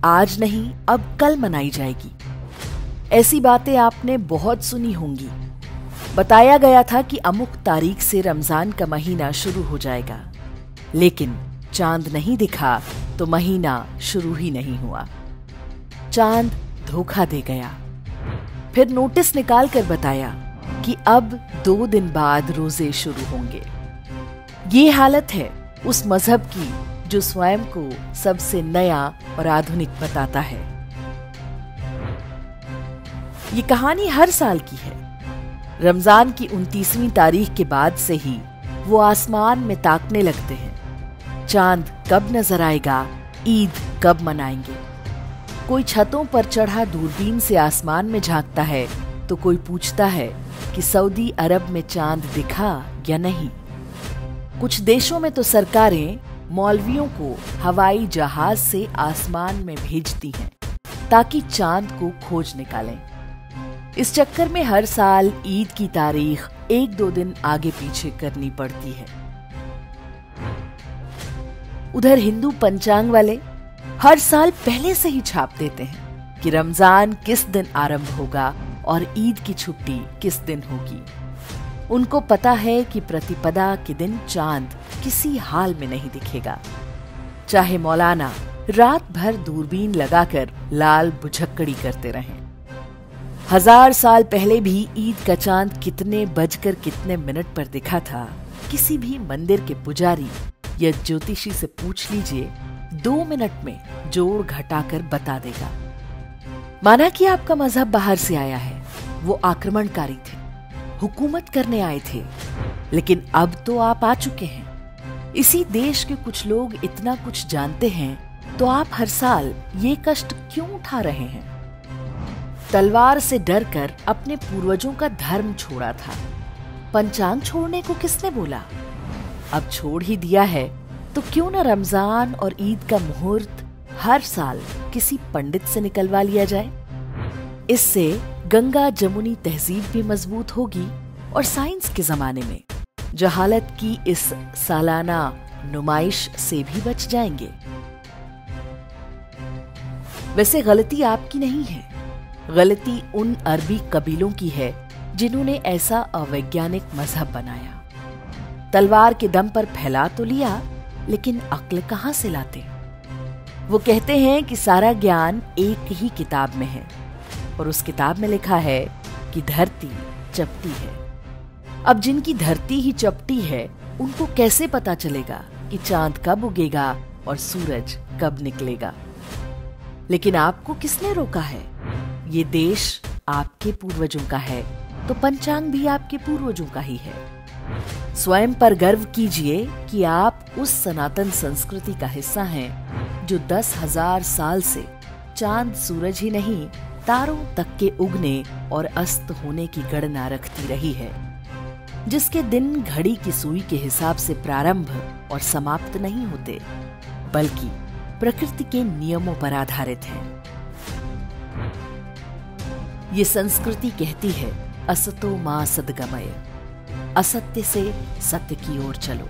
आज नहीं अब कल मनाई जाएगी। ऐसी बातें आपने बहुत सुनी होंगी। बताया गया था कि अमुक तारीख से रमजान का महीना शुरू हो जाएगा, लेकिन चांद नहीं दिखा तो महीना शुरू ही नहीं हुआ। चांद धोखा दे गया। फिर नोटिस निकाल कर बताया कि अब 2 दिन बाद रोजे शुरू होंगे। ये हालत है उस मजहब की जो स्वयं को सबसे नया और आधुनिक बताता है। ये कहानी हर साल की है। रमजान की 29वीं तारीख के बाद से ही वो आसमान में ताकने लगते हैं। चांद कब नजर आएगा, ईद कब मनाएंगे। कोई छतों पर चढ़ा दूरबीन से आसमान में झांकता है तो कोई पूछता है कि सऊदी अरब में चांद दिखा या नहीं। कुछ देशों में तो सरकारें मौलवियों को हवाई जहाज से आसमान में भेजती हैं ताकि चांद को खोज निकालें। इस चक्कर में हर साल ईद की तारीख 1-2 दिन आगे पीछे करनी पड़ती है। उधर हिंदू पंचांग वाले हर साल पहले से ही छाप देते हैं कि रमजान किस दिन आरंभ होगा और ईद की छुट्टी किस दिन होगी। उनको पता है कि प्रतिपदा के दिन चांद किसी हाल में नहीं दिखेगा, चाहे मौलाना रात भर दूरबीन लगाकर लाल बुझक्कड़ी करते रहें। 1000 साल पहले भी ईद का चांद कितने बजकर कितने मिनट पर दिखा था, किसी भी मंदिर के पुजारी या ज्योतिषी से पूछ लीजिए, 2 मिनट में जोड़ घटाकर बता देगा। माना कि आपका मजहब बाहर से आया है, वो आक्रमणकारी थे, हुकूमत करने आए थे, लेकिन अब तो आप आ चुके हैं। इसी देश के कुछ लोग इतना कुछ जानते हैं तो आप हर साल ये कष्ट क्यों उठा रहे हैं? तलवार से डरकर अपने पूर्वजों का धर्म छोड़ा था। पंचांग छोड़ने को किसने बोला? अब छोड़ ही दिया है तो क्यों न रमजान और ईद का मुहूर्त हर साल किसी पंडित से निकलवा लिया जाए। इससे गंगा जमुनी तहजीब भी मजबूत होगी और साइंस के जमाने में जहालत की इस सालाना नुमाइश से भी बच जाएंगे। वैसे गलती आपकी नहीं है, गलती उन अरबी कबीलों की है जिन्होंने ऐसा अवैज्ञानिक मजहब बनाया। तलवार के दम पर फैला तो लिया, लेकिन अक्ल कहां से लाते? वो कहते हैं कि सारा ज्ञान एक ही किताब में है और उस किताब में लिखा है कि धरती चपटी है। अब जिनकी धरती ही चपटी है उनको कैसे पता चलेगा कि चांद कब उगेगा और सूरज कब निकलेगा? लेकिन आपको किसने रोका है? ये देश आपके पूर्वजों का है तो पंचांग भी आपके पूर्वजों का ही है। स्वयं पर गर्व कीजिए कि आप उस सनातन संस्कृति का हिस्सा हैं जो 10,000 साल से चांद सूरज ही नहीं, तारों तक के उगने और अस्त होने की गणना रखती रही है, जिसके दिन घड़ी की सुई के हिसाब से प्रारंभ और समाप्त नहीं होते, बल्कि प्रकृति के नियमों पर आधारित हैं। ये संस्कृति कहती है, असतो मा सद्गमय, असत्य से सत्य की ओर चलो।